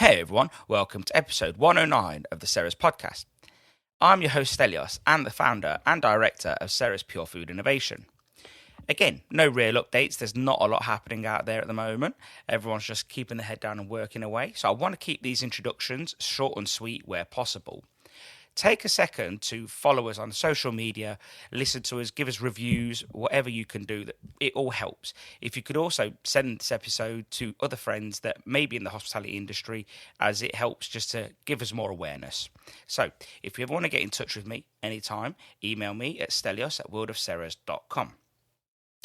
Hey everyone, welcome to episode 109 of the Ceres podcast. I'm your host Stelios and the founder and director of Ceres Pure Food Innovation. Again, no real updates, there's not a lot happening out there at the moment. Everyone's just keeping their head down and working away, so I want to keep these introductions short and sweet where possible. Take a second to follow us on social media, listen to us, give us reviews, whatever you can do. It all helps. If you could also send this episode to other friends that may be in the hospitality industry, as it helps just to give us more awareness. So if you ever want to get in touch with me anytime, email me at stelios@worldofceres.com.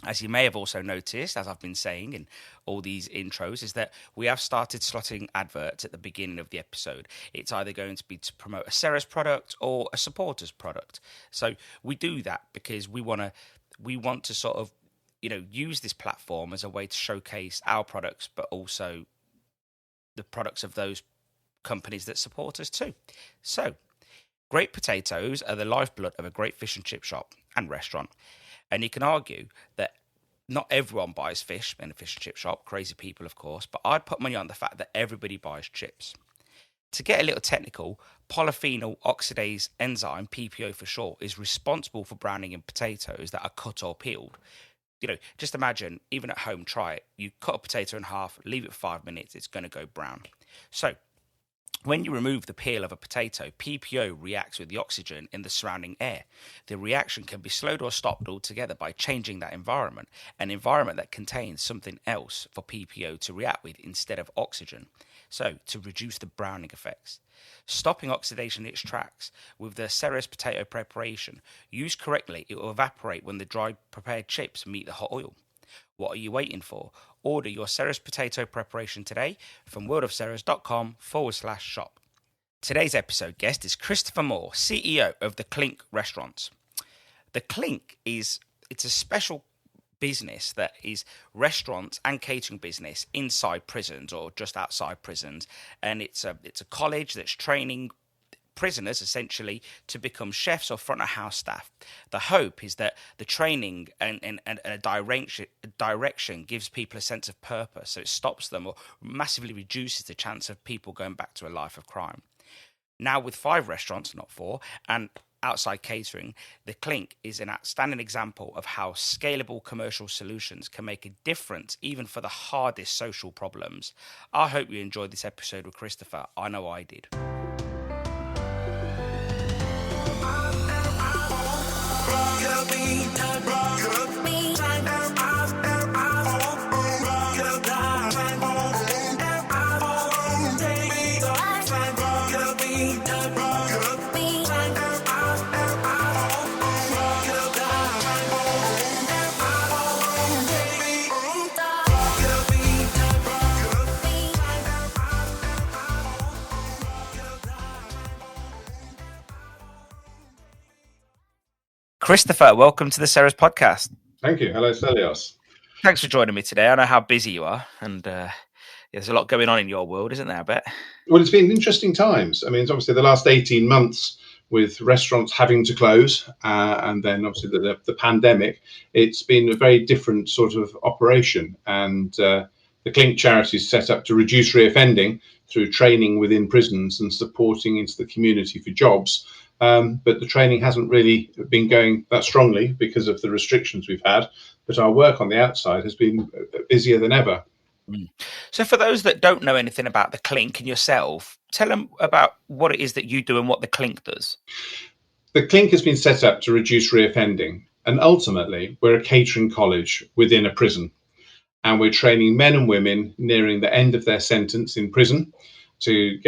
As you may have also noticed, as I've been saying in all these intros, is that we have started slotting adverts at the beginning of the episode. It's either going to be to promote a Ceres product or a supporter's product. So we do that because we want to sort of, use this platform as a way to showcase our products, but also the products of those companies that support us too. So, great potatoes are the lifeblood of a great fish and chip shop and restaurant. And you can argue that not everyone buys fish in a fish and chip shop, crazy people, of course, but I'd put money on the fact that everybody buys chips. To get a little technical, polyphenol oxidase enzyme, PPO for short, is responsible for browning in potatoes that are cut or peeled. Just imagine, even at home, try it. You cut a potato in half, leave it 5 minutes, it's going to go brown. So, when you remove the peel of a potato, PPO reacts with the oxygen in the surrounding air. The reaction can be slowed or stopped altogether by changing that environment, an environment that contains something else for PPO to react with instead of oxygen, so to reduce the browning effects. Stopping oxidation in its tracks with the Ceres potato preparation. Used correctly, it will evaporate when the dry prepared chips meet the hot oil. What are you waiting for? Order your Ceres potato preparation today from worldofceres.com/shop. Today's episode guest is Christopher Moore, CEO of the Clink restaurants. The Clink it's a special business that is restaurants and catering business inside prisons or just outside prisons, and it's a college that's training prisoners essentially to become chefs or front of house staff. The hope is that the training and a direction gives people a sense of purpose, so it stops them or massively reduces the chance of people going back to a life of crime. Now with 5 restaurants, not 4, and outside catering, the Clink is an outstanding example of how scalable commercial solutions can make a difference even for the hardest social problems. I hope you enjoyed this episode with Christopher. I know I did. Christopher, welcome to the Ceres podcast. Thank you. Hello, Stelios. Thanks for joining me today. I know how busy you are, and there's a lot going on in your world, isn't there, I bet? Well, it's been interesting times. I mean, it's obviously the last 18 months with restaurants having to close, and then obviously the pandemic, it's been a very different sort of operation. And the Clink charity is set up to reduce reoffending through training within prisons and supporting into the community for jobs. But the training hasn't really been going that strongly because of the restrictions we've had. But our work on the outside has been busier than ever. So for those that don't know anything about the Clink and yourself, tell them about what it is that you do and what the Clink does. The Clink has been set up to reduce reoffending. And ultimately, we're a catering college within a prison. And we're training men and women nearing the end of their sentence in prison to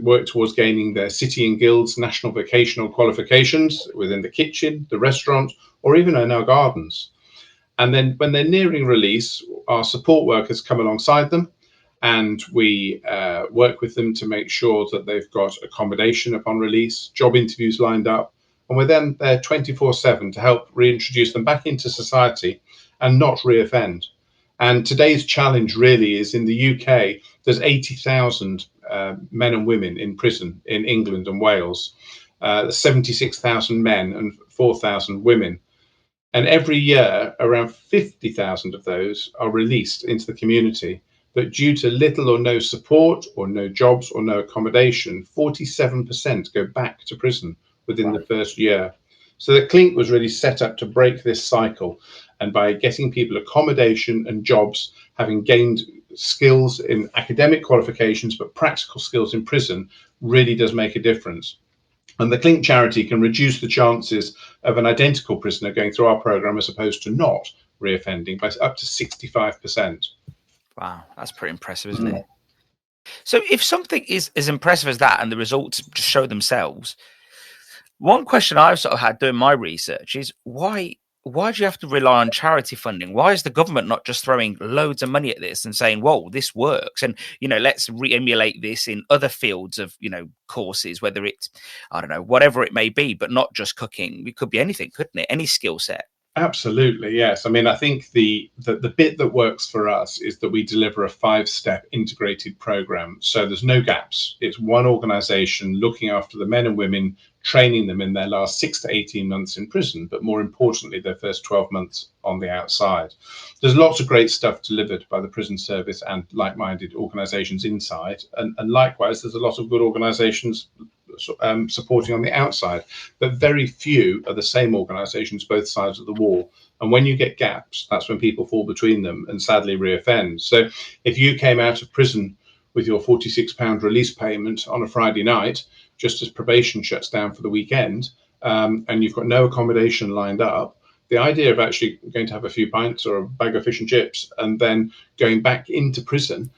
work towards gaining their City and Guilds national vocational qualifications within the kitchen, the restaurant, or even in our gardens. And then when they're nearing release, our support workers come alongside them and we work with them to make sure that they've got accommodation upon release, job interviews lined up, and we're then there 24/7 to help reintroduce them back into society and not reoffend. And today's challenge really is in the UK, there's 80,000 men and women in prison in England and Wales, 76,000 men and 4,000 women. And every year, around 50,000 of those are released into the community. but due to little or no support or no jobs or no accommodation, 47% go back to prison within the first year. So the Clink was really set up to break this cycle. And by getting people accommodation and jobs, having gained skills in academic qualifications, but practical skills in prison really does make a difference. And the Clink charity can reduce the chances of an identical prisoner going through our programme as opposed to not reoffending by up to 65%. Wow, that's pretty impressive, isn't it? So if something is as impressive as that and the results just show themselves, one question I've sort of had doing my research is why do you have to rely on charity funding? Why is the government not just throwing loads of money at this and saying, whoa, this works? And, let's re-emulate this in other fields of, courses, whether it's, I don't know, whatever it may be, but not just cooking. It could be anything, couldn't it? Any skill set. Absolutely, yes. I mean, I think the bit that works for us is that we deliver a 5-step integrated program. So there's no gaps. It's one organization looking after the men and women, training them in their last 6 to 18 months in prison, but more importantly, their first 12 months on the outside. There's lots of great stuff delivered by the prison service and like-minded organizations inside. And likewise, there's a lot of good organizations supporting on the outside, but very few are the same organizations both sides of the wall. And when you get gaps, that's when people fall between them and sadly reoffend. So if you came out of prison with your £46 release payment on a Friday night, just as probation shuts down for the weekend, and you've got no accommodation lined up, the idea of actually going to have a few pints or a bag of fish and chips and then going back into prison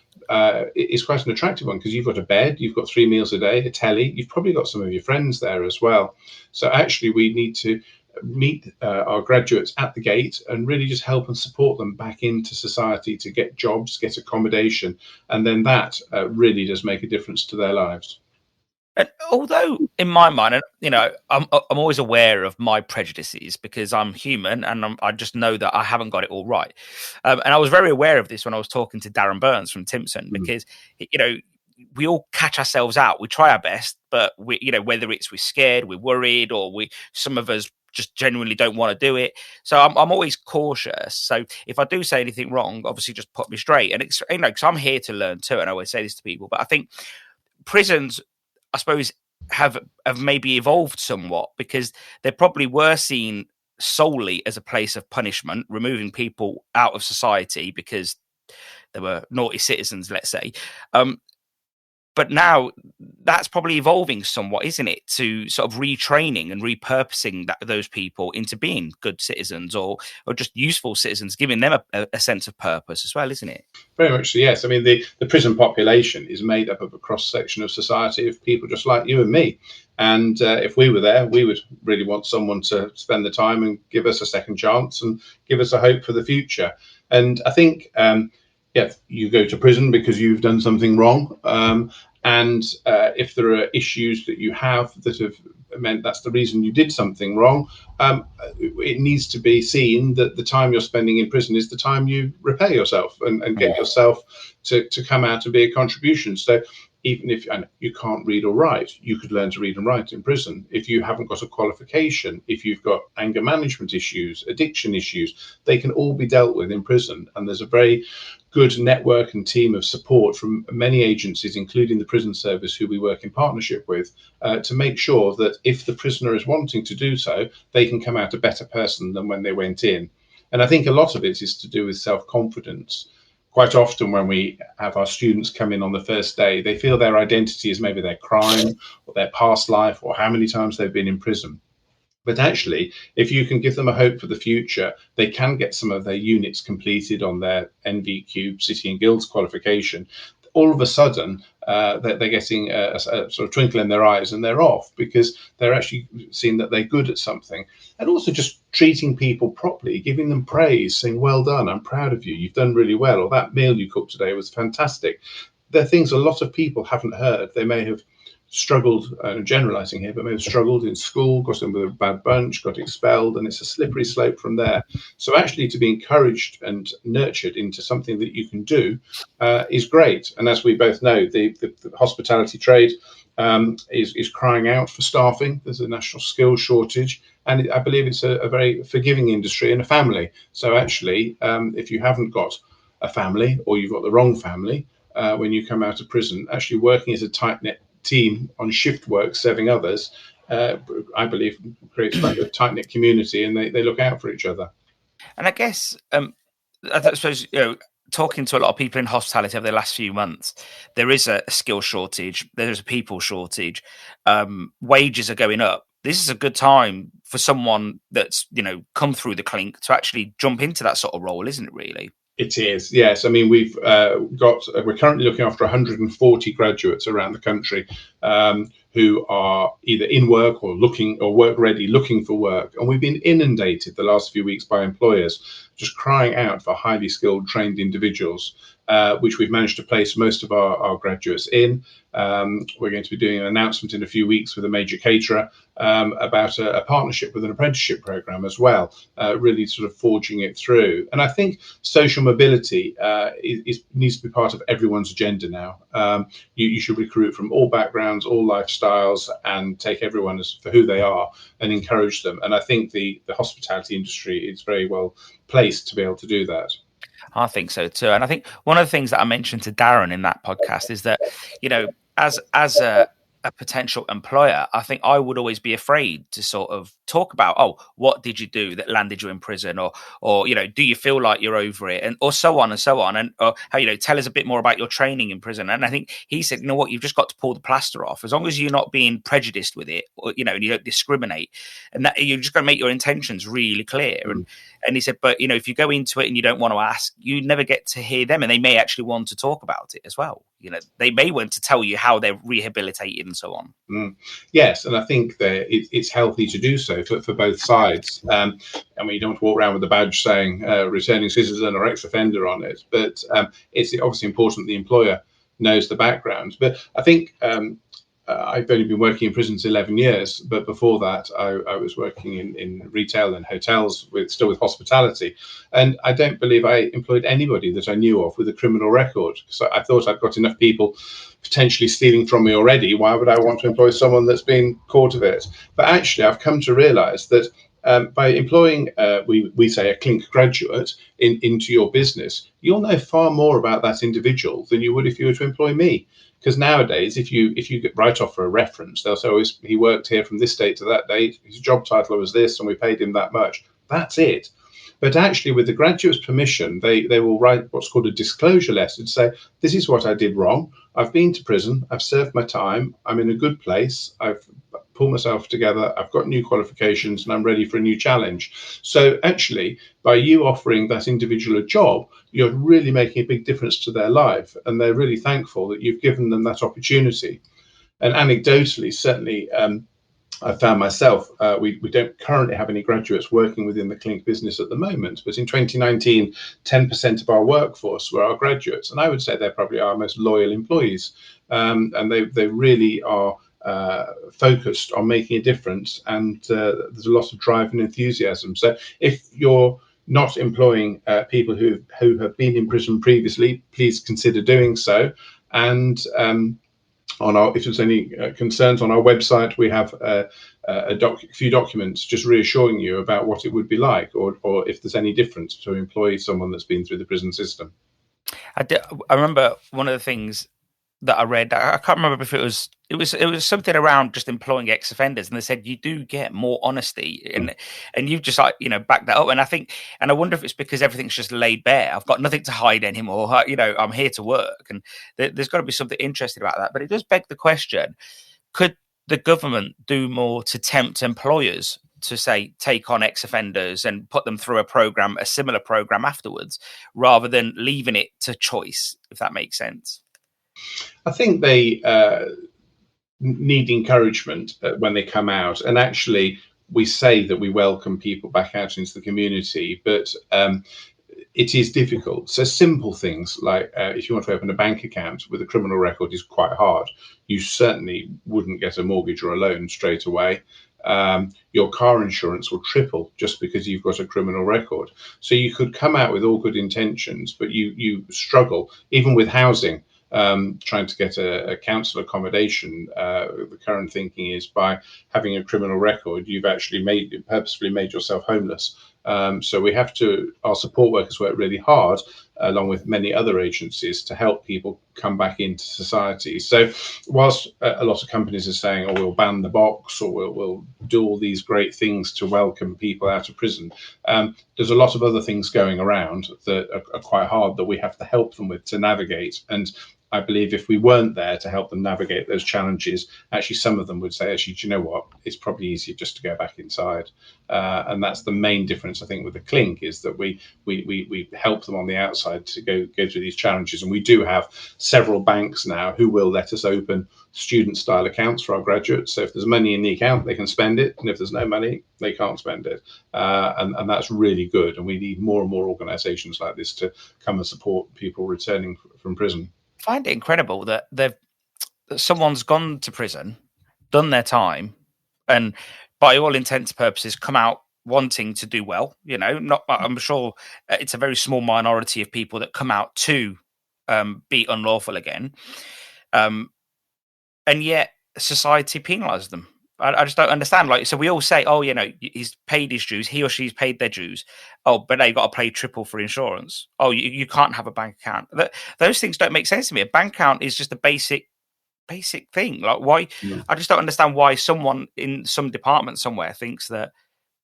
is quite an attractive one, because you've got a bed, you've got 3 meals a day, a telly, you've probably got some of your friends there as well. So actually we need to meet our graduates at the gate and really just help and support them back into society to get jobs, get accommodation, and then that really does make a difference to their lives. And although in my mind, I'm always aware of my prejudices because I'm human and I just know that I haven't got it all right. And I was very aware of this when I was talking to Darren Burns from Timpson, because, we all catch ourselves out. We try our best, but we, whether it's we're scared, we're worried, or some of us just genuinely don't want to do it. So I'm always cautious. So if I do say anything wrong, obviously just put me straight. And it's, because I'm here to learn too. And I always say this to people, but I think prisons, I suppose, have maybe evolved somewhat, because they probably were seen solely as a place of punishment, removing people out of society because they were naughty citizens, let's say. But now that's probably evolving somewhat, isn't it? To sort of retraining and repurposing those people into being good citizens or just useful citizens, giving them a sense of purpose as well, isn't it? Very much so, yes. I mean, the prison population is made up of a cross-section of society of people just like you and me. And if we were there, we would really want someone to spend the time and give us a second chance and give us a hope for the future. And I think... you go to prison because you've done something wrong. And if there are issues that you have that have meant that's the reason you did something wrong, it needs to be seen that the time you're spending in prison is the time you repay yourself and get yourself to come out and be a contribution. So even if you can't read or write, you could learn to read and write in prison. If you haven't got a qualification, if you've got anger management issues, addiction issues, they can all be dealt with in prison. And there's a very good network and team of support from many agencies, including the prison service, who we work in partnership with, to make sure that if the prisoner is wanting to do so, they can come out a better person than when they went in. And I think a lot of it is to do with self-confidence. Quite often when we have our students come in on the first day, they feel their identity is maybe their crime or their past life or how many times they've been in prison. But actually, if you can give them a hope for the future, they can get some of their units completed on their NVQ City and Guilds qualification. All of a sudden, they're getting a sort of twinkle in their eyes and they're off because they're actually seeing that they're good at something. And also just treating people properly, giving them praise, saying, well done, I'm proud of you, you've done really well, or that meal you cooked today was fantastic. They're things a lot of people haven't heard. They may have struggled, generalizing here, but may have struggled in school, got in with a bad bunch, got expelled, and it's a slippery slope from there. So actually to be encouraged and nurtured into something that you can do is great. And as we both know, the hospitality trade is crying out for staffing. There's a national skills shortage, and I believe it's a very forgiving industry and a family. So actually, if you haven't got a family or you've got the wrong family when you come out of prison. Actually working as a tight-knit team on shift work, serving others, I believe creates quite a tight-knit community, and they look out for each other. And I guess, I suppose, talking to a lot of people in hospitality over the last few months, there is a skill shortage. There's a people shortage. Wages are going up. This is a good time for someone that's, come through the Clink to actually jump into that sort of role, isn't it, really? It is, yes. I mean, we're currently looking after 140 graduates around the country who are either in work or work ready, looking for work. And we've been inundated the last few weeks by employers just crying out for highly skilled, trained individuals, which we've managed to place most of our graduates in. We're going to be doing an announcement in a few weeks with a major caterer about a partnership with an apprenticeship program as well, really sort of forging it through. And I think social mobility needs to be part of everyone's agenda now. You should recruit from all backgrounds, all lifestyles, and take everyone for who they are and encourage them. And I think the hospitality industry is very well placed to be able to do that. I think so too. And I think one of the things that I mentioned to Darren in that podcast is that, as a potential employer, I think I would always be afraid to sort of talk about, what did you do that landed you in prison, or do you feel like you're over it, and or so on and so on, and or how tell us a bit more about your training in prison. And I think he said, you know what, you've just got to pull the plaster off, as long as you're not being prejudiced with it, or and you don't discriminate, and that you're just going to make your intentions really clear. And he said, but if you go into it and you don't want to ask, you never get to hear them, and they may actually want to talk about it as well. They may want to tell you how they're rehabilitated and so on. Yes, and I think that it's healthy to do so for both sides. I mean, you don't want to walk around with a badge saying returning citizen or ex-offender on it, but it's obviously important the employer knows the background. But I think I've only been working in prisons 11 years, but before that, I was working in retail and hotels, still with hospitality. And I don't believe I employed anybody that I knew of with a criminal record. So I thought I'd got enough people potentially stealing from me already. Why would I want to employ someone that's been caught of it? But actually, I've come to realize that by employing, we say, a Clink graduate into your business, you'll know far more about that individual than you would if you were to employ me. Because nowadays, if you get write off for a reference, they'll say, he worked here from this date to that date, his job title was this, and we paid him that much. That's it. But actually, with the graduate's permission, they will write what's called a disclosure letter to say, this is what I did wrong. I've been to prison. I've served my time. I'm in a good place. I've pulled myself together. I've got new qualifications, and I'm ready for a new challenge. So actually, by you offering that individual a job, you're really making a big difference to their life. And they're really thankful that you've given them that opportunity. And anecdotally, certainly, I found myself, we don't currently have any graduates working within the Clink business at the moment, but in 2019, 10% of our workforce were our graduates. And I would say they're probably our most loyal employees. And they really are focused on making a difference. And there's a lot of drive and enthusiasm. So if you're not employing people who have been in prison previously, please consider doing so. And if there's any concerns, on our website, we have a few documents just reassuring you about what it would be like, or if there's any difference to employ someone that's been through the prison system. I remember one of the things that I read, I can't remember if it was something around just employing ex-offenders, and they said you do get more honesty, and you've just backed that up. And I wonder if it's because everything's just laid bare. I've got nothing to hide anymore. I'm here to work, and there's got to be something interesting about that. But it does beg the question: could the government do more to tempt employers to say take on ex-offenders and put them through a similar program afterwards, rather than leaving it to choice? If that makes sense. I think they need encouragement when they come out. And actually, we say that we welcome people back out into the community, but it is difficult. So simple things like if you want to open a bank account with a criminal record is quite hard. You certainly wouldn't get a mortgage or a loan straight away. Your car insurance will triple just because you've got a criminal record. So you could come out with all good intentions, but you struggle, even with housing. Trying to get a council accommodation, the current thinking is by having a criminal record, you've actually purposefully made yourself homeless. So we have to, our support workers work really hard, along with many other agencies, to help people come back into society. So whilst a lot of companies are saying, oh, we'll ban the box, or we'll do all these great things to welcome people out of prison, there's a lot of other things going around that are quite hard that we have to help them with to navigate. And I believe if we weren't there to help them navigate those challenges, actually some of them would say, actually, do you know what? It's probably easier just to go back inside. And that's the main difference, I think, with the Clink, is that we help them on the outside to go through these challenges. And we do have several banks now who will let us open student-style accounts for our graduates. So if there's money in the account, they can spend it. And if there's no money, they can't spend it. And that's really good. And we need more and more organisations like this to come and support people returning from prison. I find it incredible that someone's gone to prison, done their time, and by all intents and purposes come out wanting to do well. I'm sure it's a very small minority of people that come out to be unlawful again, and yet society penalises them. I just don't understand. So we all say, oh, he's paid his dues, he or she's paid their dues. Oh, but now you've got to pay triple for insurance. Oh, you can't have a bank account. Those things don't make sense to me. A bank account is just a basic thing. Like, why? Yeah. I just don't understand why someone in some department somewhere thinks that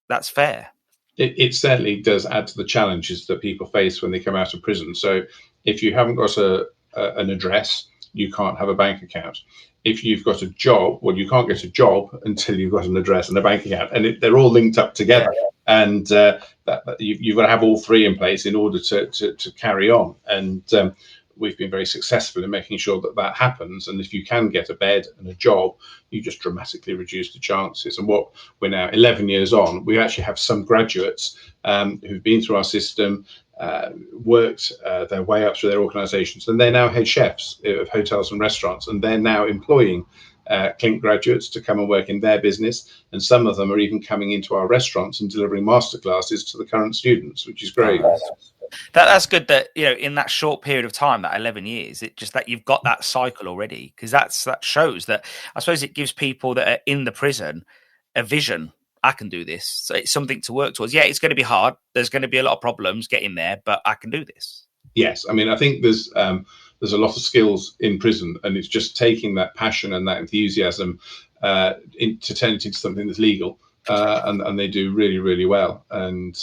that's fair. It certainly does add to the challenges that people face when they come out of prison. So if you haven't got an address, you can't have a bank account. If you've got a job, well, you can't get a job until you've got an address and a bank account, and they're all linked up together. Yeah. And you've got to have all three in place in order to carry on. And we've been very successful in making sure that happens. And if you can get a bed and a job, you just dramatically reduce the chances. And what we're now 11 years on, we actually have some graduates who've been through our system, worked their way up through their organisations, and they're now head chefs of hotels and restaurants, and they're now employing Clink graduates to come and work in their business, and some of them are even coming into our restaurants and delivering masterclasses to the current students, which is great. That's good that, in that short period of time, that 11 years, it just that you've got that cycle already, because that shows that, I suppose it gives people that are in the prison a vision. I can do this. So it's something to work towards. Yeah, it's going to be hard. There's going to be a lot of problems getting there, but I can do this. Yes. I mean, I think there's a lot of skills in prison, and it's just taking that passion and that enthusiasm to turn it into something that's legal. And they do really, really well. And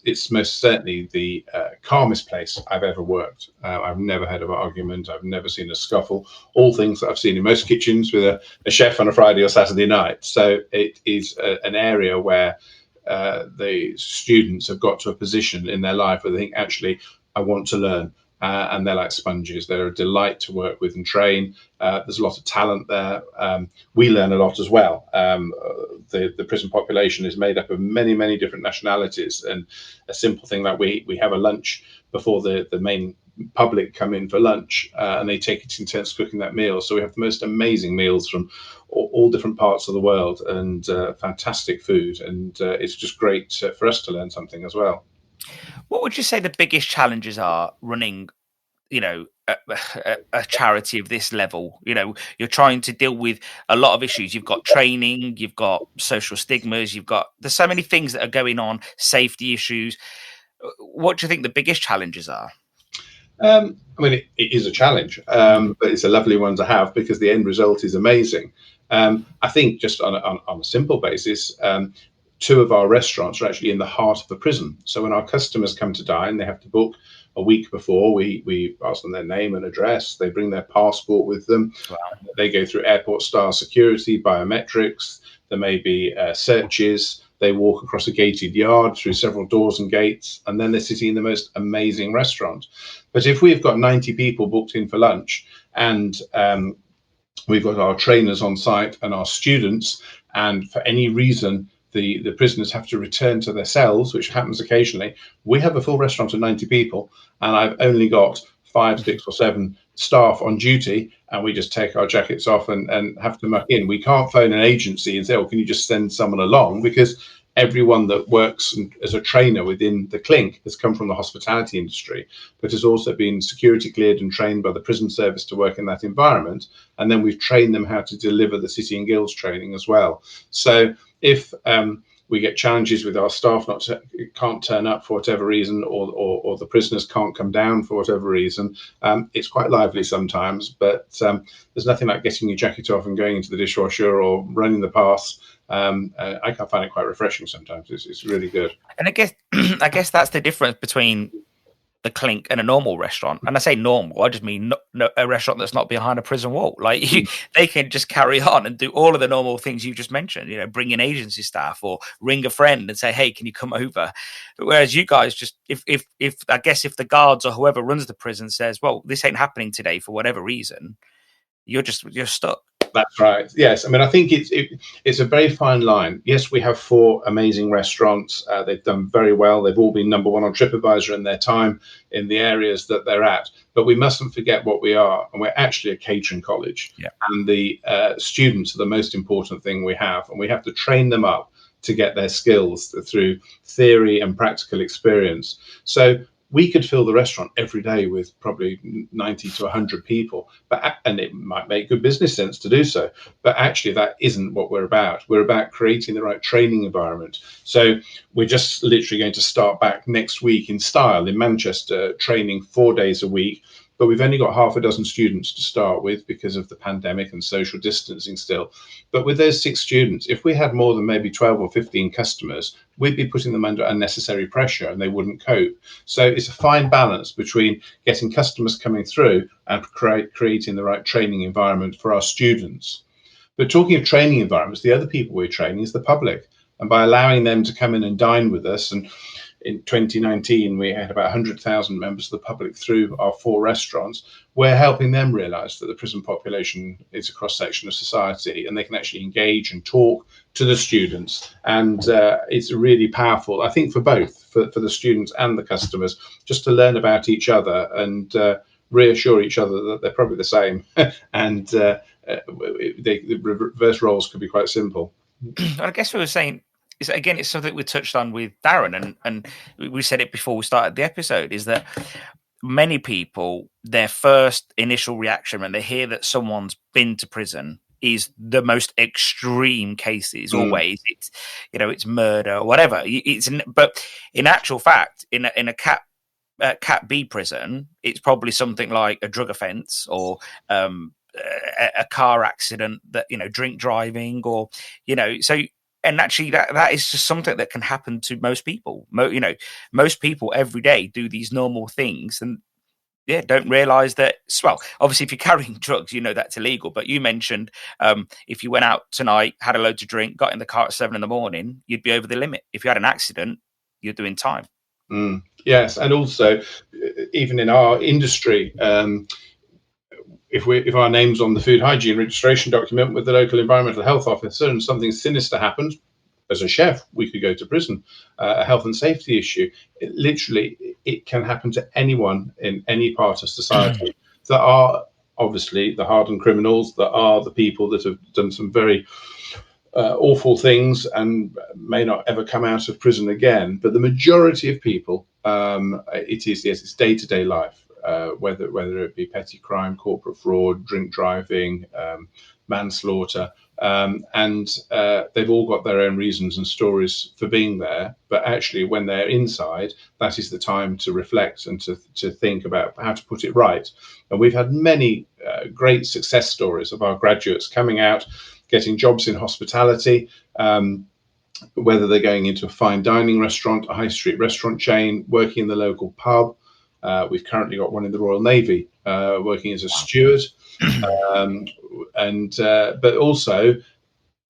it's most certainly the calmest place I've ever worked. I've never had an argument. I've never seen a scuffle. All things that I've seen in most kitchens with a chef on a Friday or Saturday night. So it is an area where the students have got to a position in their life where they think, actually, I want to learn. And they're like sponges. They're a delight to work with and train. There's a lot of talent there. We learn a lot as well. The prison population is made up of many, many different nationalities. And a simple thing like we have a lunch before the main public come in for lunch, and they take it in turns cooking that meal. So we have the most amazing meals from all different parts of the world, and fantastic food. And it's just great for us to learn something as well. What would you say the biggest challenges are running, a charity of this level? You're trying to deal with a lot of issues. You've got training, you've got social stigmas, there's so many things that are going on, safety issues. What do you think the biggest challenges are? I mean, it is a challenge, but it's a lovely one to have because the end result is amazing. I think just on a simple basis, 2 of our restaurants are actually in the heart of the prison. So when our customers come to dine, they have to book a week before. We ask them their name and address. They bring their passport with them. Wow. They go through airport style security, biometrics. There may be searches. They walk across a gated yard through several doors and gates, and then they're sitting in the most amazing restaurant. But if we've got 90 people booked in for lunch, and we've got our trainers on site and our students, and for any reason the prisoners have to return to their cells, which happens occasionally, we have a full restaurant of 90 people, and I've only got 5, 6 or 7 staff on duty, and we just take our jackets off and have to muck in. We can't phone an agency and say, oh, can you just send someone along? Because everyone that works as a trainer within the Clink has come from the hospitality industry, but has also been security cleared and trained by the prison service to work in that environment. And then we've trained them how to deliver the City and Guilds training as well. So if we get challenges with our staff can't turn up for whatever reason, or the prisoners can't come down for whatever reason. It's quite lively sometimes, but there's nothing like getting your jacket off and going into the dishwasher or running the path. I can find it quite refreshing sometimes. It's really good. And I guess that's the difference between the Clink and a normal restaurant. And I say normal, I just mean a restaurant that's not behind a prison wall. Like they can just carry on and do all of the normal things you just mentioned, bring in agency staff or ring a friend and say, hey, can you come over? Whereas you guys just, if I guess if the guards or whoever runs the prison says, well, this ain't happening today for whatever reason, you're stuck. That's right. Yes. I mean, I think it's a very fine line. Yes, we have 4 amazing restaurants. They've done very well. They've all been number 1 on TripAdvisor in their time in the areas that they're at. But we mustn't forget what we are. And we're actually a catering college. Yeah. And the students are the most important thing we have. And we have to train them up to get their skills through theory and practical experience. So we could fill the restaurant every day with probably 90 to 100 people, and it might make good business sense to do so. But actually, that isn't what we're about. We're about creating the right training environment. So we're just literally going to start back next week in Style in Manchester, training 4 days a week. But we've only got half a dozen students to start with because of the pandemic and social distancing still. But with those 6 students, if we had more than maybe 12 or 15 customers, we'd be putting them under unnecessary pressure and they wouldn't cope. So it's a fine balance between getting customers coming through and creating the right training environment for our students. But talking of training environments, the other people we're training is the public. And by allowing them to come in and dine with us, and in 2019, we had about 100,000 members of the public through our 4 restaurants. We're helping them realise that the prison population is a cross-section of society and they can actually engage and talk to the students. And it's really powerful, I think, for both, for the students and the customers, just to learn about each other and reassure each other that they're probably the same. And the reverse roles could be quite simple. I guess we were saying, it's something we touched on with Darren, and we said it before we started the episode, is that many people, their first initial reaction when they hear that someone's been to prison is the most extreme cases. Always, it's murder or whatever. But in actual fact, in a Cat B prison, it's probably something like a drug offence or a car accident, that drink driving, or so. And actually, that is just something that can happen to most people. Most people every day do these normal things, and don't realise that. Well, obviously, if you're carrying drugs, that's illegal. But you mentioned if you went out tonight, had a load to drink, got in the car at 7 a.m, you'd be over the limit. If you had an accident, you're doing time. Yes, and also even in our industry. If our name's on the food hygiene registration document with the local environmental health officer and something sinister happens, as a chef, we could go to prison. A health and safety issue, it can happen to anyone in any part of society. There are obviously the hardened criminals, there are the people that have done some very awful things and may not ever come out of prison again. But the majority of people, it's day-to-day life. Whether it be petty crime, corporate fraud, drink driving, manslaughter, and they've all got their own reasons and stories for being there. But actually, when they're inside, that is the time to reflect and to think about how to put it right. And we've had many great success stories of our graduates coming out, getting jobs in hospitality, whether they're going into a fine dining restaurant, a high street restaurant chain, working in the local pub. We've currently got one in the Royal Navy working as a steward, but also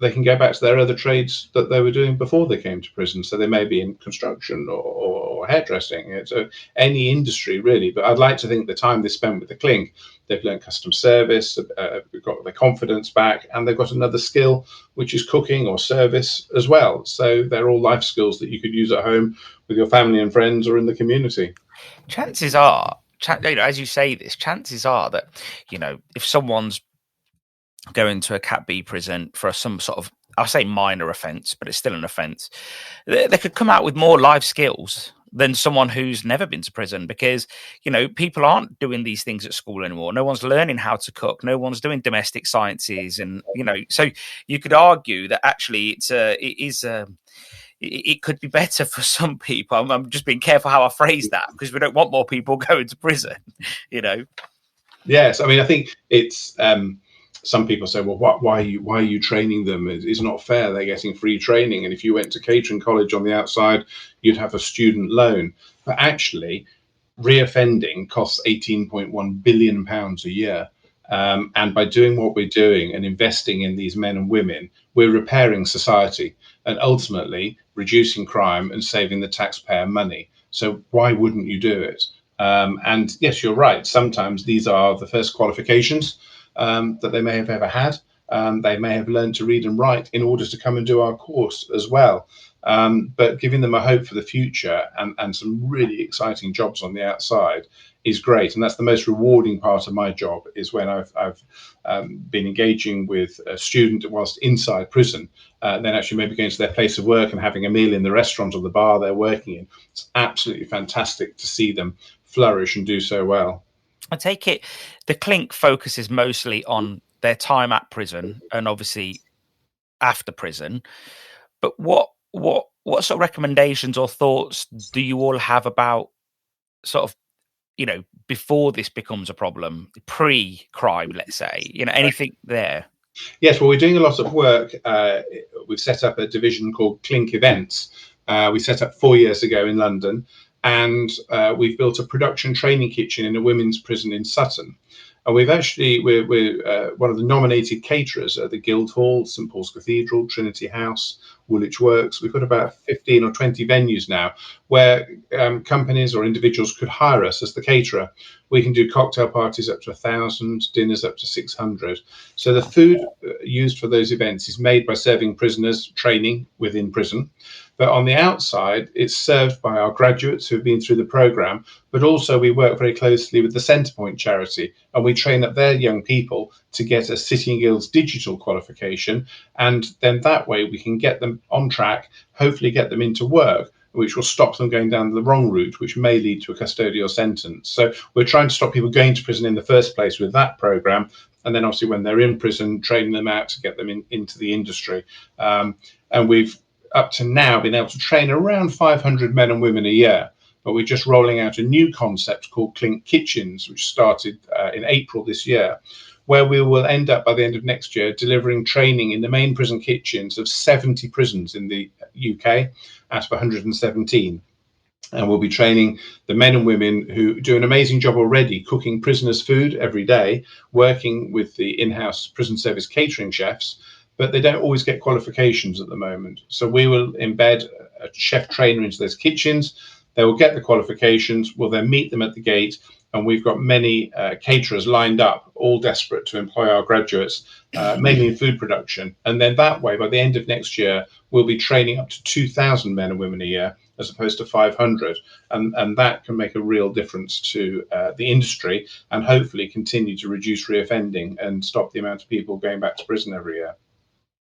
they can go back to their other trades that they were doing before they came to prison. So they may be in construction or hairdressing, so any industry really. But I'd like to think the time they spent with the Clink, they've learned customer service, got their confidence back, and they've got another skill, which is cooking or service as well. So they're all life skills that you could use at home with your family and friends or in the community. Chances are, as you say this, chances are that, if someone's going to a Cat B prison for some sort of, I'll say minor offence, but it's still an offence, they could come out with more life skills than someone who's never been to prison, because, people aren't doing these things at school anymore. No one's learning how to cook. No one's doing domestic sciences. And, so you could argue that actually it could be better for some people. I'm just being careful how I phrase that, because we don't want more people going to prison, you know. Yes, I mean, I think it's some people say, well, why are you training them? It's not fair. They're getting free training, and if you went to catering college on the outside, you'd have a student loan. But actually, reoffending costs £18.1 billion a year. And by doing what we're doing and investing in these men and women, we're repairing society and ultimately reducing crime and saving the taxpayer money. So why wouldn't you do it? And yes, you're right. Sometimes these are the first qualifications that they may have ever had. They may have learned to read and write in order to come and do our course as well. But giving them a hope for the future and some really exciting jobs on the outside is great. And that's the most rewarding part of my job, is when I've been engaging with a student whilst inside prison, then actually maybe going to their place of work and having a meal in the restaurant or the bar they're working in. It's absolutely fantastic to see them flourish and do so well. I take it the Clink focuses mostly on their time at prison and obviously after prison. But what sort of recommendations or thoughts do you all have about sort of, you know, before this becomes a problem, pre-crime, let's say, you know, anything there? Yes, well, we're doing a lot of work. We've set up a division called Clink Events. We set up 4 years ago in London, and we've built a production training kitchen in a women's prison in Sutton. And we're one of the nominated caterers at the Guildhall, St Paul's Cathedral, Trinity House, Woolwich Works. We've got about 15 or 20 venues now where companies or individuals could hire us as the caterer. We can do cocktail parties up to 1,000, dinners up to 600. So the food used for those events is made by serving prisoners training within prison. But on the outside, it's served by our graduates who have been through the programme, but also we work very closely with the Centrepoint charity, and we train up their young people to get a City and Guilds digital qualification. And then that way we can get them on track, hopefully get them into work, which will stop them going down the wrong route, which may lead to a custodial sentence. So we're trying to stop people going to prison in the first place with that programme. And then obviously when they're in prison, training them out to get them into the industry. And we've up to now been able to train around 500 men and women a year. But we're just rolling out a new concept called Clink Kitchens, which started in April this year, where we will end up by the end of next year delivering training in the main prison kitchens of 70 prisons in the UK out of 117. And we'll be training the men and women who do an amazing job already cooking prisoners' food every day, working with the in-house prison service catering chefs, but they don't always get qualifications at the moment. So we will embed a chef trainer into those kitchens. They will get the qualifications. We'll then meet them at the gate. And we've got many caterers lined up, all desperate to employ our graduates, mainly in food production. And then that way, by the end of next year, we'll be training up to 2,000 men and women a year, as opposed to 500. And that can make a real difference to the industry and hopefully continue to reduce reoffending and stop the amount of people going back to prison every year.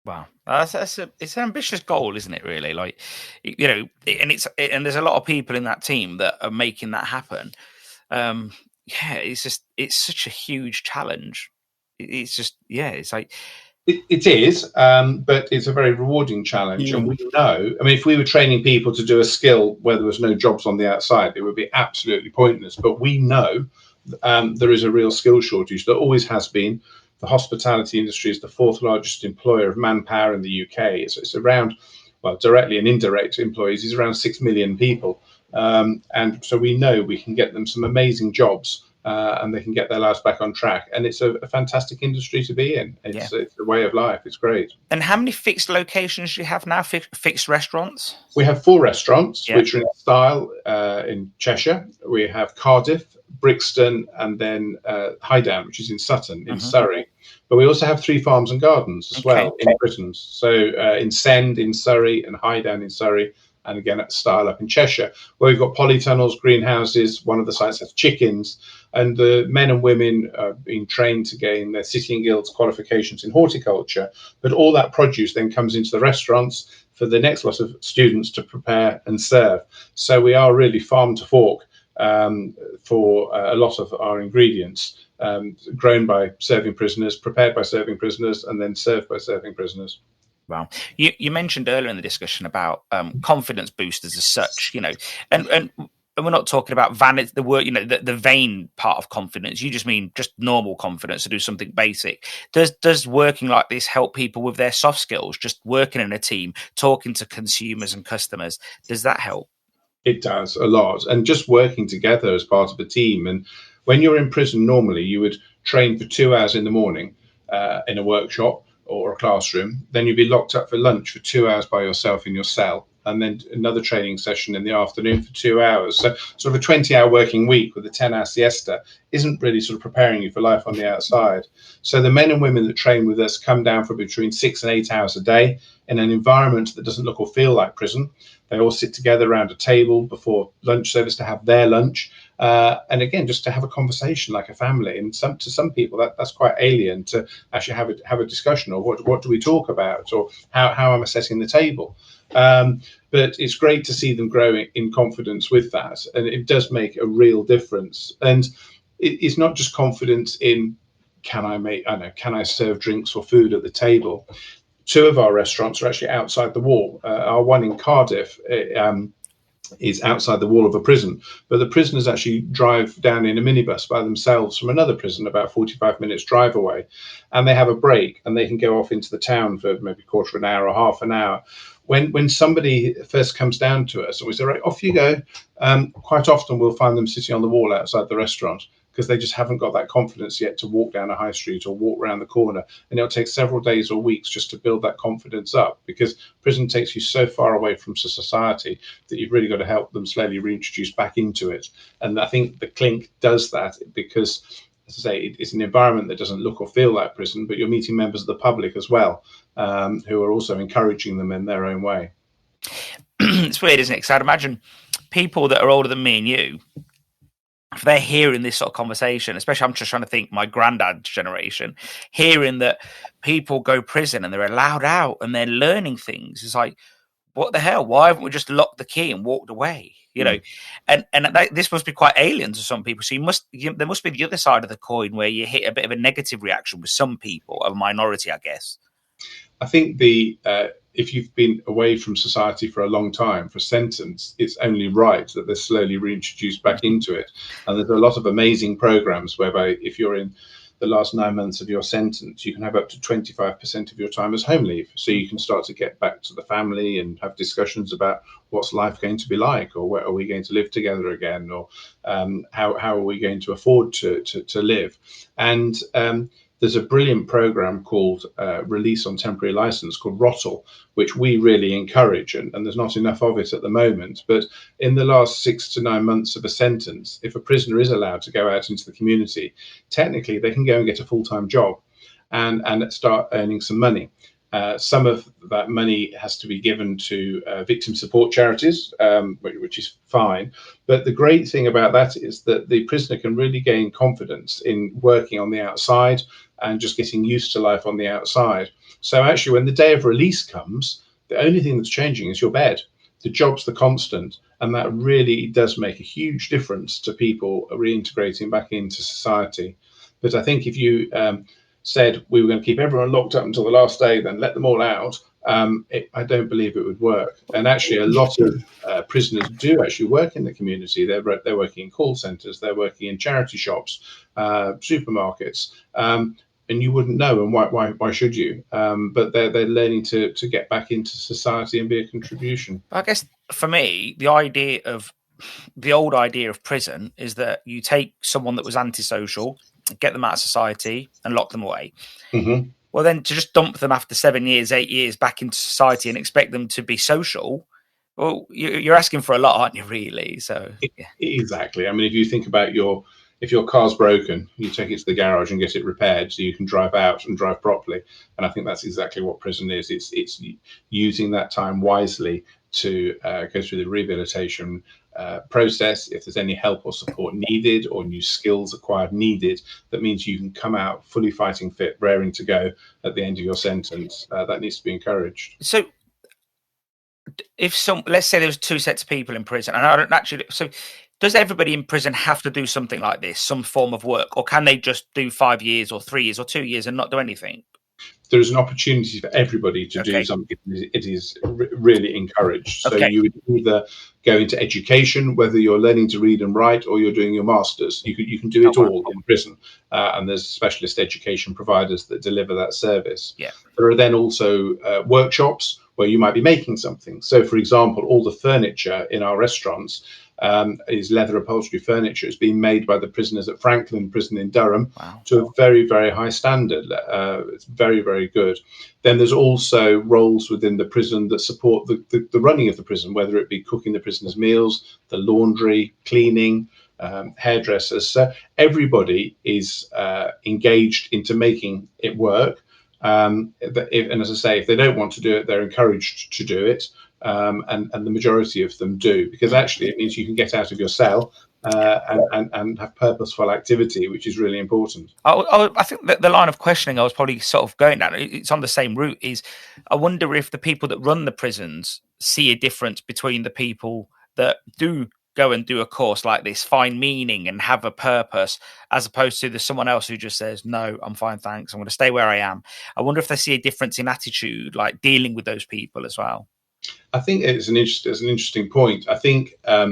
Wow, it's an ambitious goal, isn't it? Really, like, you know, and there's a lot of people in that team that are making that happen. Yeah, it's such a huge challenge. It's just, yeah, it's like it is, but it's a very rewarding challenge. And we know, I mean, if we were training people to do a skill where there was no jobs on the outside, it would be absolutely pointless. But we know there is a real skill shortage. There always has been. The hospitality industry is the fourth largest employer of manpower in the UK. It's around, well, directly and indirect employees is around 6 million people. And so we know we can get them some amazing jobs and they can get their lives back on track. And it's a fantastic industry to be in. It's a way of life. It's great. And how many fixed locations do you have now, fixed restaurants? We have 4 restaurants, which are in style in Cheshire. We have Cardiff, Brixton, and then Highdown, which is in Sutton, in Surrey. But we also have 3 farms and gardens as well in Britain. So in Send in Surrey and Highdown in Surrey, and again at Style up in Cheshire, where we've got polytunnels, greenhouses. One of the sites has chickens, and the men and women are being trained to gain their City and Guilds qualifications in horticulture. But all that produce then comes into the restaurants for the next lot of students to prepare and serve. So we are really farm to fork for a lot of our ingredients, grown by serving prisoners, prepared by serving prisoners, and then served by serving prisoners. Well, you mentioned earlier in the discussion about confidence boosters as such, and we're not talking about vanity, the word, the vain part of confidence. You just mean just normal confidence to do something basic. Does working like this help people with their soft skills? Just working in a team, talking to consumers and customers, does that help? It does a lot, and just working together as part of a team. And when you're in prison, normally you would train for 2 hours in the morning in a workshop or a classroom. Then you'd be locked up for lunch for 2 hours by yourself in your cell, and then another training session in the afternoon for 2 hours. So sort of a 20-hour working week with a 10-hour siesta isn't really sort of preparing you for life on the outside. So the men and women that train with us come down for between 6 and 8 hours a day in an environment that doesn't look or feel like prison. They all sit together around a table before lunch service to have their lunch. And again, just to have a conversation like a family. And to some people, that's quite alien to actually have a discussion, or what do we talk about, or how am I setting the table. But it's great to see them growing in confidence with that. And it does make a real difference. And it's not just confidence in, can I serve drinks or food at the table. Two of our restaurants are actually outside the wall. Our one in Cardiff is outside the wall of a prison, but the prisoners actually drive down in a minibus by themselves from another prison about 45 minutes drive away, and they have a break and they can go off into the town for maybe a quarter of an hour or half an hour. When somebody first comes down to us and we say, right, off you go, quite often we'll find them sitting on the wall outside the restaurant, because they just haven't got that confidence yet to walk down a high street or walk around the corner. And it'll take several days or weeks just to build that confidence up, because prison takes you so far away from society that you've really got to help them slowly reintroduce back into it. And I think the Clink does that, because, as I say, it's an environment that doesn't look or feel like prison, but you're meeting members of the public as well, who are also encouraging them in their own way. It's weird, isn't it? Because I'd imagine people that are older than me and you, if they're hearing this sort of conversation, especially I'm just trying to think my granddad's generation, hearing that people go prison and they're allowed out and they're learning things, it's like, what the hell? Why haven't we just locked the key and walked away? And this must be quite alien to some people. So there must be the other side of the coin where you hit a bit of a negative reaction with some people, a minority, I guess. I think if you've been away from society for a long time for a sentence, it's only right that they're slowly reintroduced back into it. And there's a lot of amazing programs whereby if you're in the last 9 months of your sentence, you can have up to 25% of your time as home leave. So you can start to get back to the family and have discussions about what's life going to be like, or where are we going to live together again, or how are we going to afford to live. And there's a brilliant program called Release on Temporary License called ROTL, which we really encourage, and there's not enough of it at the moment. But in the last 6 to 9 months of a sentence, if a prisoner is allowed to go out into the community, technically they can go and get a full-time job and start earning some money. Some of that money has to be given to victim support charities, which is fine. But the great thing about that is that the prisoner can really gain confidence in working on the outside and just getting used to life on the outside. So actually, when the day of release comes, the only thing that's changing is your bed. The job's the constant, and that really does make a huge difference to people reintegrating back into society. But I think if you said we were going to keep everyone locked up until the last day, then let them all out, I don't believe it would work. And actually, a lot of prisoners do actually work in the community. They're working in call centres, they're working in charity shops, supermarkets, and you wouldn't know, and why should you? But they're learning to get back into society and be a contribution. I guess for me, the old idea of prison is that you take someone that was antisocial, get them out of society and lock them away. Mm-hmm. Well, then to just dump them after 7 years, 8 years back into society and expect them to be social, well, you're asking for a lot, aren't you, really? So yeah. Exactly. I mean, if you think about if your car's broken, you take it to the garage and get it repaired so you can drive out and drive properly. And I think that's exactly what prison is. It's using that time wisely to go through the rehabilitation process. If there's any help or support needed or new skills acquired needed, that means you can come out fully fighting fit, raring to go at the end of your sentence. That needs to be encouraged. So let's say there's two sets of people in prison, and I don't actually, so does everybody in prison have to do something like this, some form of work, or can they just do 5 years or 3 years or 2 years and not do anything? there is an opportunity for everybody to do something. It is really encouraged. So you would either go into education, whether you're learning to read and write or you're doing your masters. You can do it all in prison, and there's specialist education providers that deliver that service. There are then also workshops where you might be making something. So, for example, all the furniture in our restaurants is leather upholstery furniture. It's being made by the prisoners at Franklin Prison in Durham to a very, very high standard. It's very, very good. Then there's also roles within the prison that support the running of the prison, whether it be cooking the prisoners' meals, the laundry, cleaning, hairdressers. So everybody is engaged into making it work. And as I say, if they don't want to do it, they're encouraged to do it. And the majority of them do, because actually it means you can get out of your cell and have purposeful activity, which is really important. I think that the line of questioning I was probably sort of going down, it's on the same route, is I wonder if the people that run the prisons see a difference between the people that do go and do a course like this, find meaning and have a purpose, as opposed to there's someone else who just says, no, I'm fine, thanks, I'm going to stay where I am. I wonder if they see a difference in attitude, like dealing with those people as well. I think it's an interesting point. I think I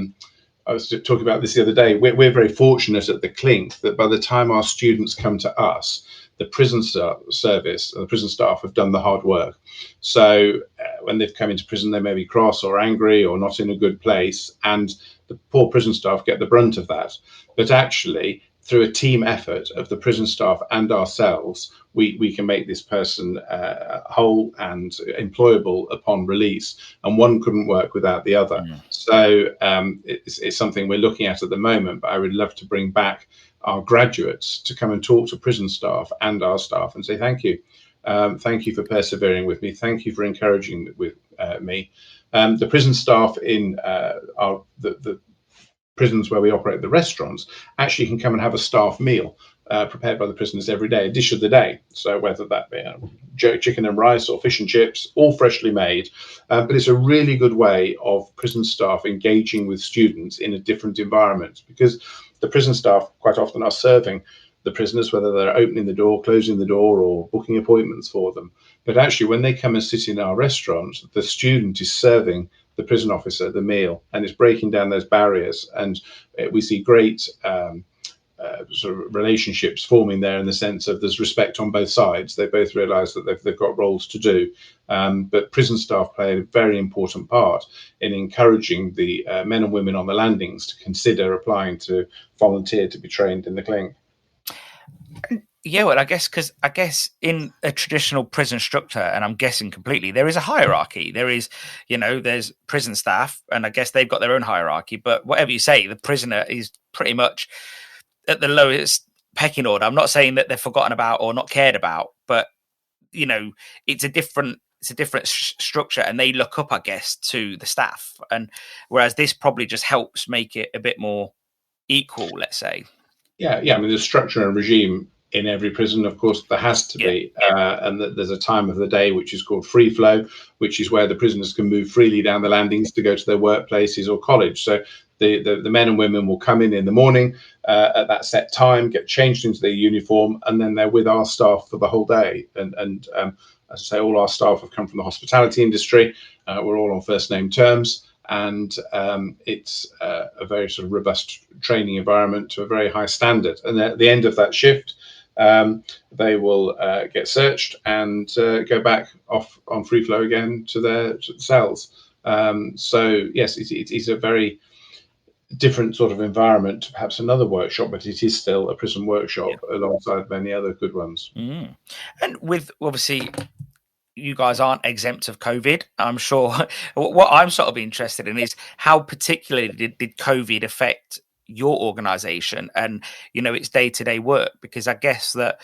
was talking about this the other day. We're very fortunate at the Clink that by the time our students come to us, the prison service and the prison staff have done the hard work. So when they've come into prison, they may be cross or angry or not in a good place, and the poor prison staff get the brunt of that. But actually, through a team effort of the prison staff and ourselves, we can make this person whole and employable upon release. And one couldn't work without the other. So it's something we're looking at the moment, but I would love to bring back our graduates to come and talk to prison staff and our staff and say, thank you. Thank you for persevering with me. Thank you for encouraging with me. The prison staff in the prisons where we operate the restaurants actually can come and have a staff meal prepared by the prisoners every day, a dish of the day. So whether that be chicken and rice or fish and chips, all freshly made. But it's a really good way of prison staff engaging with students in a different environment, because the prison staff quite often are serving the prisoners, whether they're opening the door, closing the door, or booking appointments for them. But actually, when they come and sit in our restaurants, the student is serving the prison officer the meal, and it's breaking down those barriers. And we see great sort of relationships forming there, in the sense of there's respect on both sides. They both realise that they've got roles to do. But prison staff play a very important part in encouraging the men and women on the landings to consider applying to volunteer to be trained in the Clink. Yeah, well, I guess in a traditional prison structure, and I'm guessing completely, there is a hierarchy. There is, there's prison staff, and I guess they've got their own hierarchy. But whatever you say, the prisoner is pretty much at the lowest pecking order. I'm not saying that they're forgotten about or not cared about, but it's a different structure, and they look up, I guess, to the staff. And whereas this probably just helps make it a bit more equal, let's say. Yeah. I mean, there's structure and regime in every prison, of course, there has to be. And there's a time of the day which is called free flow, which is where the prisoners can move freely down the landings to go to their workplaces or college. So the men and women will come in the morning at that set time, get changed into their uniform, and then they're with our staff for the whole day. And as I say, all our staff have come from the hospitality industry. We're all on first name terms. And it's a very sort of robust training environment to a very high standard. And at the end of that shift, they will get searched and go back off on free flow again to their cells. So yes, it's a very different sort of environment to perhaps another workshop, but it is still a prison workshop alongside many other good ones. And with, obviously, you guys aren't exempt of COVID, I'm sure. What I'm sort of interested in is how particularly did COVID affect your organisation and, its day-to-day work? Because I guess that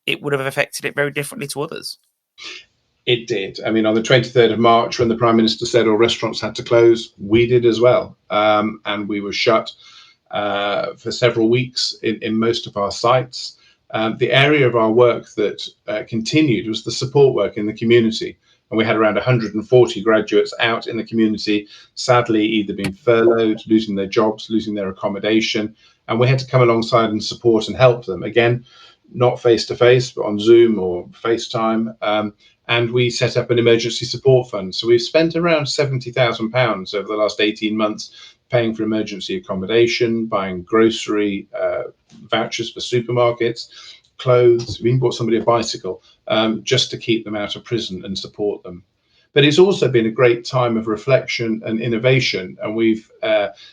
it would have affected it very differently to others. It did. I mean, on the 23rd of March, when the Prime Minister said all restaurants had to close, we did as well. And we were shut for several weeks in most of our sites. The area of our work that continued was the support work in the community. And we had around 140 graduates out in the community, sadly, either being furloughed, losing their jobs, losing their accommodation. And we had to come alongside and support and help them. Again, not face-to-face, but on Zoom or FaceTime. And we set up an emergency support fund. So we've spent around £70,000 over the last 18 months paying for emergency accommodation, buying grocery vouchers for supermarkets, clothes. We even bought somebody a bicycle just to keep them out of prison and support them. But it's also been a great time of reflection and innovation. And we've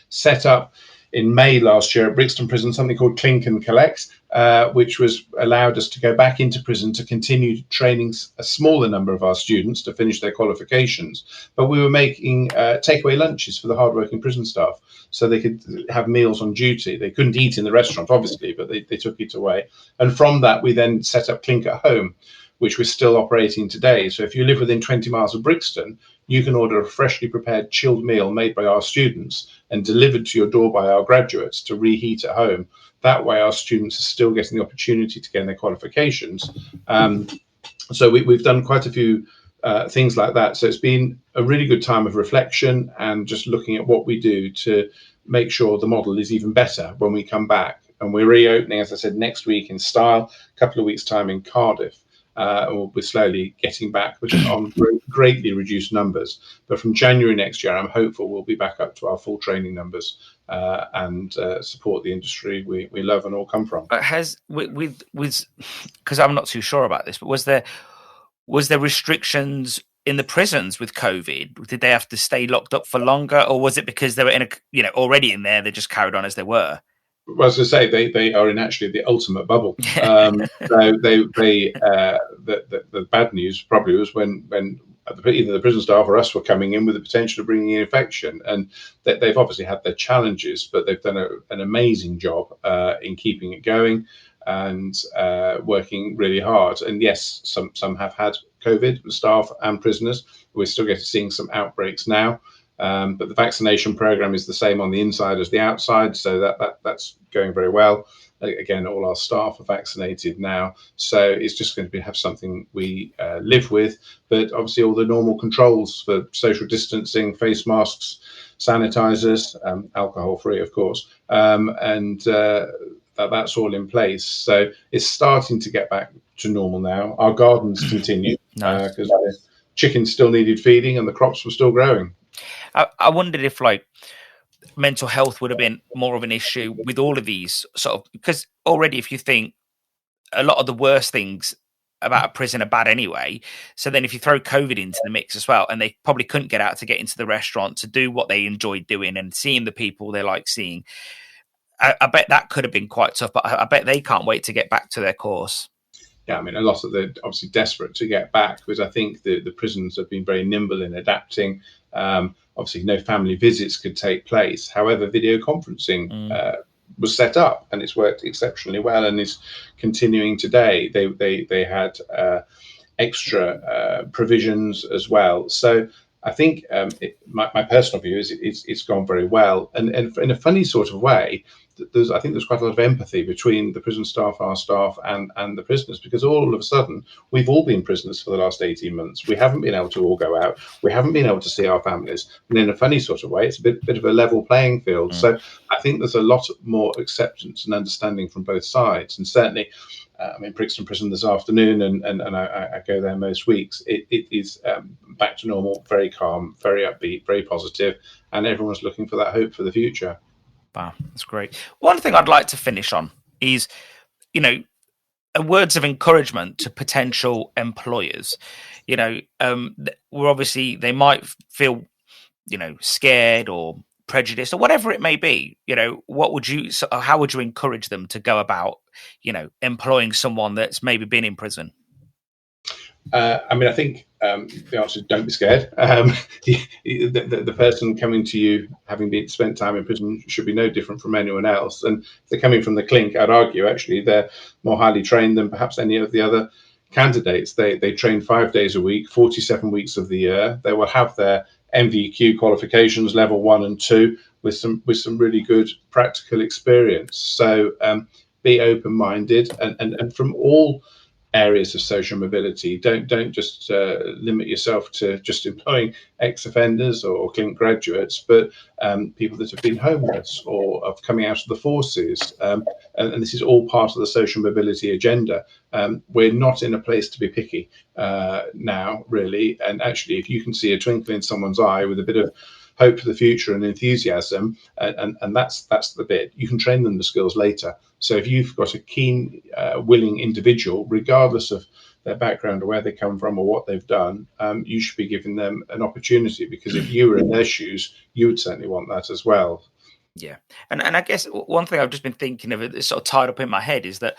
set up in May last year at Brixton Prison something called Clink and Collect, which was allowed us to go back into prison to continue training a smaller number of our students to finish their qualifications. But we were making takeaway lunches for the hardworking prison staff so they could have meals on duty. They couldn't eat in the restaurant, obviously, but they took it away. And from that, we then set up Clink at Home, which we're still operating today. So if you live within 20 miles of Brixton, you can order a freshly prepared chilled meal made by our students and delivered to your door by our graduates to reheat at home. That way, our students are still getting the opportunity to gain their qualifications. So we've done quite a few things like that. So it's been a really good time of reflection and just looking at what we do to make sure the model is even better when we come back. And we're reopening, as I said, next week in Style, a couple of weeks' time in Cardiff. We're slowly getting back, which is on greatly reduced numbers. But from January next year, I'm hopeful we'll be back up to our full training numbers and support the industry we love and all come from. Has because I'm not too sure about this, but was there restrictions in the prisons with COVID? Did they have to stay locked up for longer, or was it because they were already in there, they just carried on as they were? Well, as I say, they are in actually the ultimate bubble. So the bad news probably was when either the prison staff or us were coming in with the potential of bringing in infection, and they've obviously had their challenges, but they've done an amazing job in keeping it going and working really hard. And yes, some have had COVID, staff and prisoners. We're still seeing some outbreaks now. But the vaccination program is the same on the inside as the outside, so that's going very well. Again, all our staff are vaccinated now, so it's just going to have something we live with. But obviously, all the normal controls for social distancing, face masks, sanitizers, alcohol-free, of course, and that's all in place. So it's starting to get back to normal now. Our gardens continue because the chickens still needed feeding and the crops were still growing. I wondered if mental health would have been more of an issue with all of these because already if you think a lot of the worst things about a prison are bad anyway, so then if you throw COVID into the mix as well, and they probably couldn't get out to get into the restaurant to do what they enjoyed doing and seeing the people they like seeing, I bet that could have been quite tough, but I bet they can't wait to get back to their course. Yeah, I mean, a lot of them obviously desperate to get back because I think the prisons have been very nimble in adapting. Obviously, no family visits could take place. However, video conferencing was set up and it's worked exceptionally well and is continuing today. They had extra provisions as well. So I think my personal view is it's gone very well. And in a funny sort of way, I think there's quite a lot of empathy between the prison staff, our staff, and the prisoners, because all of a sudden we've all been prisoners for the last 18 months. We haven't been able to all go out. We haven't been able to see our families. And in a funny sort of way, it's a bit of a level playing field. So I think there's a lot more acceptance and understanding from both sides. And certainly, I'm in Brixton Prison this afternoon, and I go there most weeks. It is back to normal, very calm, very upbeat, very positive, and everyone's looking for that hope for the future. Wow, that's great. One thing I'd like to finish on is, words of encouragement to potential employers. Where obviously they might feel, scared or prejudiced or whatever it may be. How would you encourage them to go about, employing someone that's maybe been in prison? I think the answer is don't be scared. The person coming to you, having spent time in prison, should be no different from anyone else. And if they're coming from the Clink, I'd argue actually they're more highly trained than perhaps any of the other candidates. They train 5 days a week, 47 weeks of the year. They will have their MVQ qualifications, level 1 and 2, with some really good practical experience. So be open-minded, and from all areas of social mobility. Don't just limit yourself to just employing ex-offenders or Clink graduates, but people that have been homeless or of coming out of the forces. And this is all part of the social mobility agenda. We're not in a place to be picky now, really. And actually, if you can see a twinkle in someone's eye with a bit of hope for the future and enthusiasm, and that's the bit, you can train them the skills later. So if you've got a keen, willing individual, regardless of their background or where they come from or what they've done, you should be giving them an opportunity, because if you were in their shoes, you would certainly want that as well. Yeah. And I guess one thing I've just been thinking of, it's sort of tied up in my head, is that,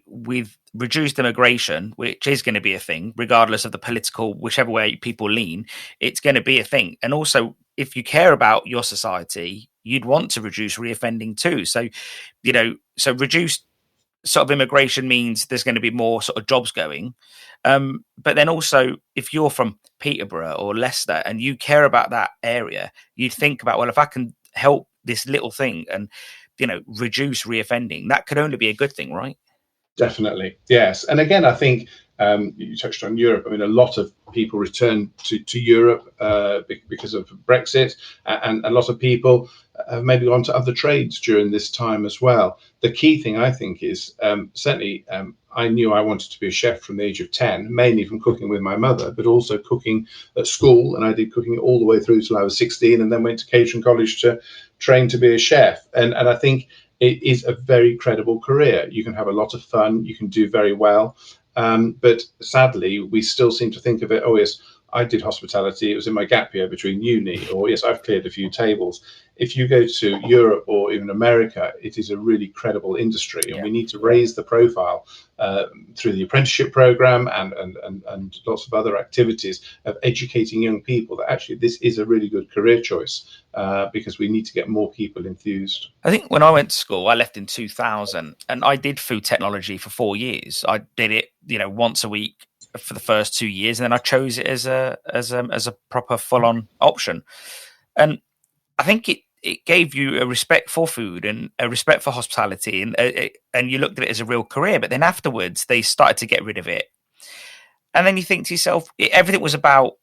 with reduced immigration, which is going to be a thing, regardless of the political, whichever way people lean, it's going to be a thing. And also, if you care about your society, you'd want to reduce reoffending too. So, so reduced sort of immigration means there's going to be more sort of jobs going. But then also, if you're from Peterborough or Leicester and you care about that area, you'd think about, well, if I can help this little thing and reduce reoffending, that could only be a good thing, right? Definitely, yes. And again, I think you touched on Europe. I mean, a lot of people return to Europe because of Brexit, and a lot of people have maybe gone to other trades during this time as well. The key thing, I think, is certainly I knew I wanted to be a chef from the age of 10, mainly from cooking with my mother, but also cooking at school. And I did cooking all the way through till I was 16, and then went to catering college to train to be a chef. And I think it is a very credible career. You can have a lot of fun. You can do very well. But sadly, we still seem to think of it, oh, yes, I did hospitality. It was in my gap year between uni, or yes, I've cleared a few tables. If you go to Europe or even America, it is a really credible industry, and we need to raise the profile through the apprenticeship program and lots of other activities of educating young people that actually this is a really good career choice, because we need to get more people enthused. I think when I went to school, I left in 2000, and I did food technology for 4 years. I did it, once a week for the first 2 years, and then I chose it as a proper full-on option. And I think it gave you a respect for food and a respect for hospitality, and you looked at it as a real career. But then afterwards, they started to get rid of it, and then you think to yourself, everything was about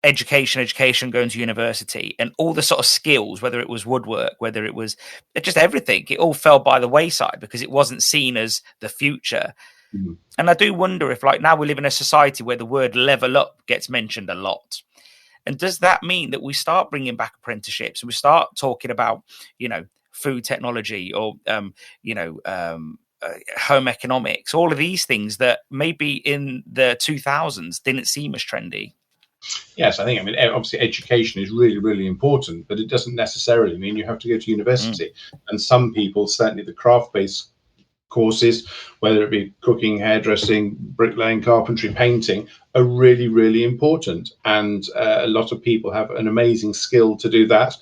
education, going to university, and all the sort of skills, whether it was woodwork, whether it was just everything, it all fell by the wayside because it wasn't seen as the future. Mm-hmm. And I do wonder if, like, now we live in a society where the word level up gets mentioned a lot. And does that mean that we start bringing back apprenticeships and we start talking about, food technology or, home economics, all of these things that maybe in the 2000s didn't seem as trendy? Yes, I mean, obviously education is really, really important, but it doesn't necessarily mean you have to go to university. And some people, certainly the craft-based courses, whether it be cooking, hairdressing, bricklaying, carpentry, painting, are really, really important. And a lot of people have an amazing skill to do that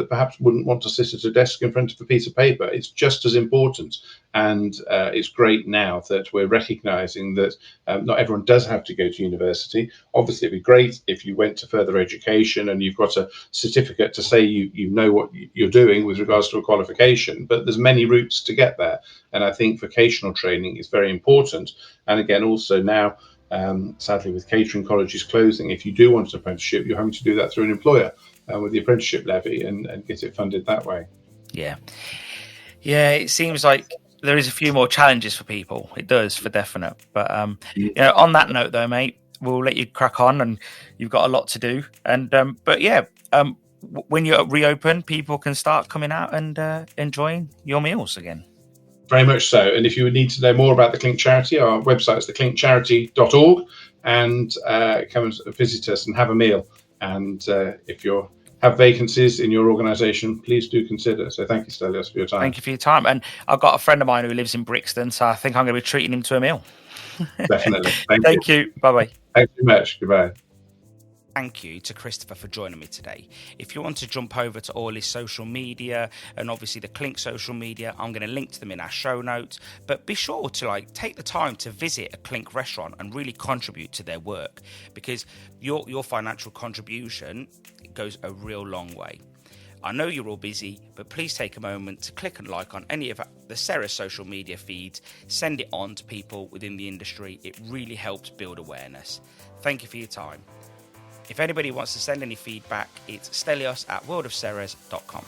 perhaps wouldn't want to sit at a desk in front of a piece of paper. It's just as important. And it's great now that we're recognizing that not everyone does have to go to university. Obviously, it'd be great if you went to further education and you've got a certificate to say you know what you're doing with regards to a qualification, but there's many routes to get there. And I think vocational training is very important. And again, also now, sadly, with catering colleges closing, if you do want an apprenticeship, you're having to do that through an employer with the apprenticeship levy and get it funded that way. Yeah, it seems like there is a few more challenges for people. It does, for definite. But on that note, though, mate, we'll let you crack on, and you've got a lot to do. And when you reopen, people can start coming out and enjoying your meals again. Very much so. And if you would need to know more about the Clink charity, our website is theclinkcharity.org, and come and visit us and have a meal. And if you have vacancies in your organisation, please do consider. So thank you, Stelios, for your time. Thank you for your time. And I've got a friend of mine who lives in Brixton, so I think I'm going to be treating him to a meal. Definitely. Thank you. Bye-bye. Thank you very much. Goodbye. Thank you to Christopher for joining me today. If you want to jump over to all his social media and obviously the Clink social media, I'm going to link to them in our show notes. But be sure to take the time to visit a Clink restaurant and really contribute to their work, because your financial contribution goes a real long way. I know you're all busy, but please take a moment to click and like on any of the Ceres social media feeds. Send it on to people within the industry. It really helps build awareness. Thank you for your time. If anybody wants to send any feedback, it's stelios@worldofceres.com.